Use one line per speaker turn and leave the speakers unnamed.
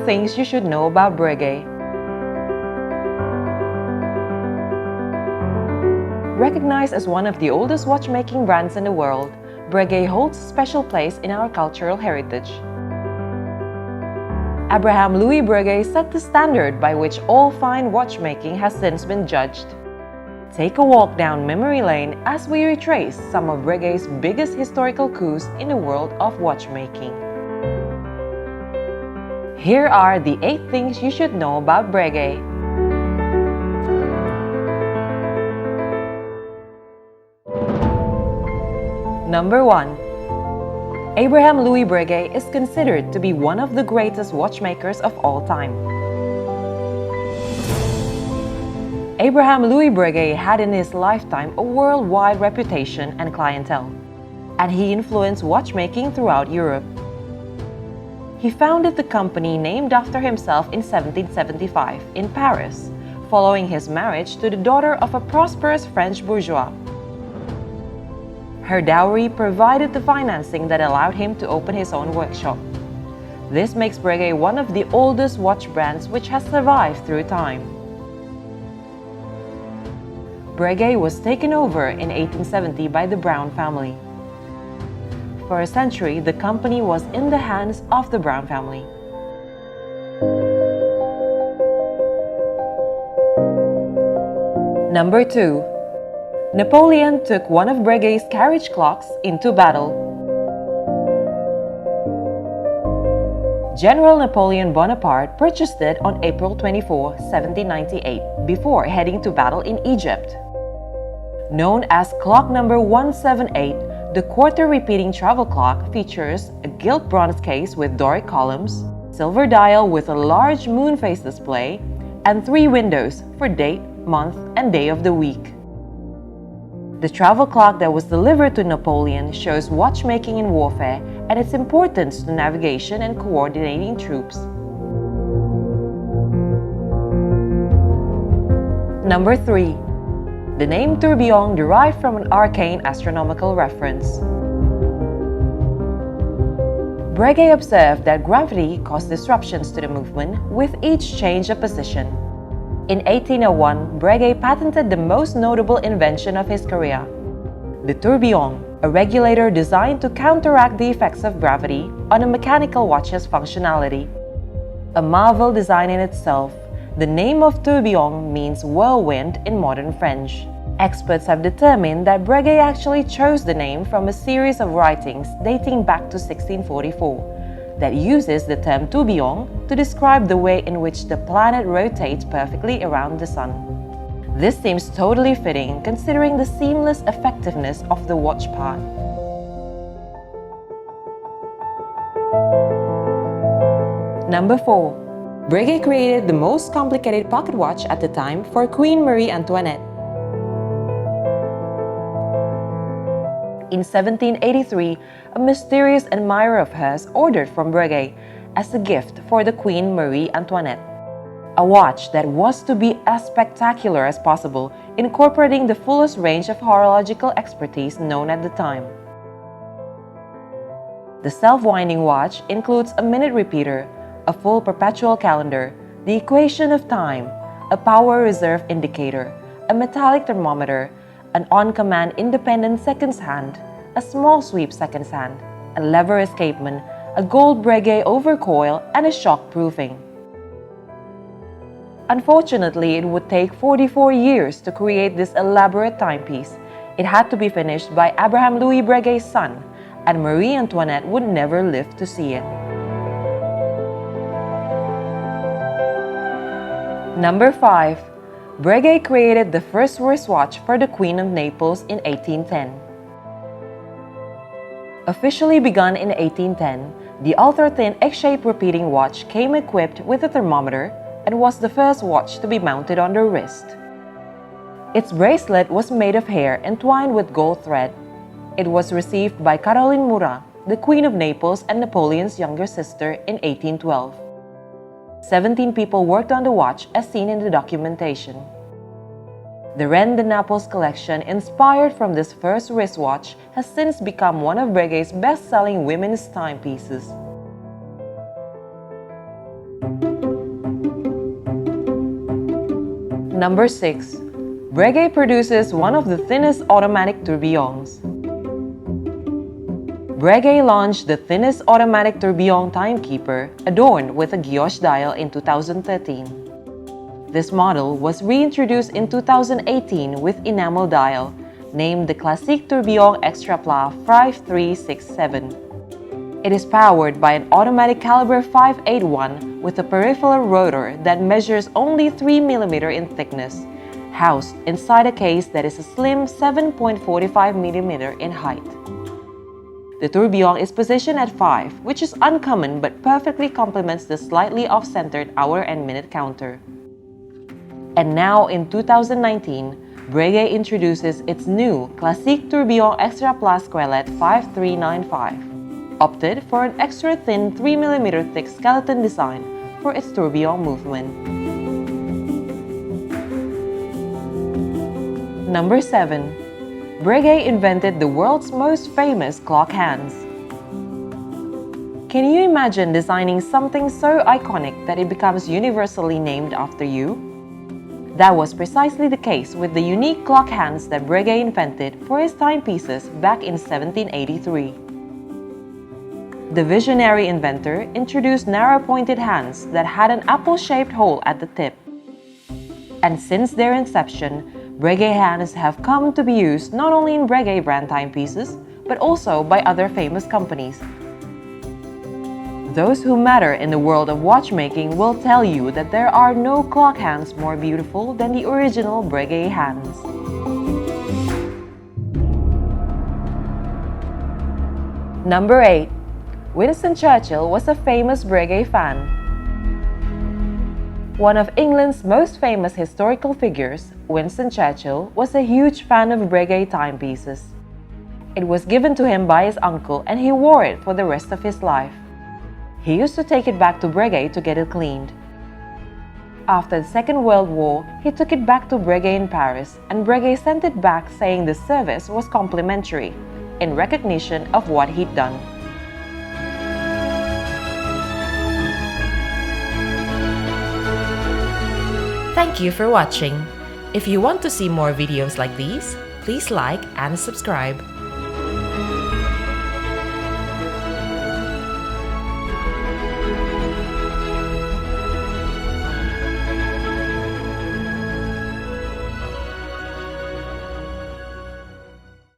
things you should know about Breguet. Recognized as one of the oldest watchmaking brands in the world, Breguet holds a special place in our cultural heritage. Abraham Louis Breguet set the standard by which all fine watchmaking has since been judged. Take a walk down memory lane as we retrace some of Breguet's biggest historical coups in the world of watchmaking. Here are the 8 things you should know about Breguet. Number 1. Abraham Louis Breguet is considered to be one of the greatest watchmakers of all time. Abraham Louis Breguet had in his lifetime a worldwide reputation and clientele, and he influenced watchmaking throughout Europe. He founded the company named after himself in 1775 in Paris, following his marriage to the daughter of a prosperous French bourgeois. Her dowry provided the financing that allowed him to open his own workshop. This makes Breguet one of the oldest watch brands which has survived through time. Breguet was taken over in 1870 by the Brown family. For a century, the company was in the hands of the Brown family. Number 2. Napoleon took one of Breguet's carriage clocks into battle. General Napoleon Bonaparte purchased it on April 24, 1798, before heading to battle in Egypt. Known as clock number 178, the quarter-repeating travel clock features a gilt bronze case with Doric columns, silver dial with a large moon phase display, and 3 windows for date, month, and day of the week. The travel clock that was delivered to Napoleon shows watchmaking in warfare and its importance to navigation and coordinating troops. Number 3. The name tourbillon derived from an arcane astronomical reference. Breguet observed that gravity caused disruptions to the movement with each change of position. In 1801, Breguet patented the most notable invention of his career, the tourbillon, a regulator designed to counteract the effects of gravity on a mechanical watch's functionality. A marvel design in itself, the name of tourbillon means whirlwind in modern French. Experts have determined that Breguet actually chose the name from a series of writings dating back to 1644. That uses the term tourbillon to describe the way in which the planet rotates perfectly around the Sun. This seems totally fitting considering the seamless effectiveness of the watch part. Number 4. Breguet created the most complicated pocket watch at the time for Queen Marie Antoinette. In 1783, a mysterious admirer of hers ordered from Breguet as a gift for the Queen Marie Antoinette, a watch that was to be as spectacular as possible, incorporating the fullest range of horological expertise known at the time. The self-winding watch includes a minute repeater, a full perpetual calendar, the equation of time, a power reserve indicator, a metallic thermometer, an on-command independent seconds hand, a small sweep seconds hand, a lever escapement, a gold Breguet overcoil, and a shock proofing. Unfortunately, it would take 44 years to create this elaborate timepiece. It had to be finished by Abraham Louis Breguet's son, and Marie Antoinette would never live to see it. Number 5. Breguet created the first wristwatch for the Queen of Naples in 1810. Officially begun in 1810, the ultra-thin egg-shaped repeating watch came equipped with a thermometer and was the first watch to be mounted on the wrist. Its bracelet was made of hair entwined with gold thread. It was received by Caroline Murat, the Queen of Naples and Napoleon's younger sister, in 1812. 17 people worked on the watch as seen in the documentation. The Reine de Naples collection, inspired from this first wristwatch, has since become one of Breguet's best-selling women's timepieces. Number 6. Breguet produces one of the thinnest automatic tourbillons. Breguet launched the thinnest automatic tourbillon timekeeper adorned with a guilloche dial in 2013. This model was reintroduced in 2018 with enamel dial, named the Classique Tourbillon Extra Plat 5367. It is powered by an automatic caliber 581 with a peripheral rotor that measures only 3 mm in thickness, housed inside a case that is a slim 7.45 mm in height. The tourbillon is positioned at 5, which is uncommon but perfectly complements the slightly off-centered hour and minute counter. And now in 2019, Breguet introduces its new Classique Tourbillon Extra Plat Squelette 5395. Opted for an extra thin 3 mm thick skeleton design for its tourbillon movement. Number 7. Breguet invented the world's most famous clock hands. Can you imagine designing something so iconic that it becomes universally named after you? That was precisely the case with the unique clock hands that Breguet invented for his timepieces back in 1783. The visionary inventor introduced narrow-pointed hands that had an apple-shaped hole at the tip. And since their inception, Breguet hands have come to be used not only in Breguet brand timepieces, but also by other famous companies. Those who matter in the world of watchmaking will tell you that there are no clock hands more beautiful than the original Breguet hands. Number 8. Winston Churchill was a famous Breguet fan. One of England's most famous historical figures, Winston Churchill was a huge fan of Breguet timepieces. It was given to him by his uncle and he wore it for the rest of his life. He used to take it back to Breguet to get it cleaned. After the Second World War, he took it back to Breguet in Paris and Breguet sent it back saying the service was complimentary, in recognition of what he'd done. Thank you for watching. If you want to see more videos like these, please like and subscribe.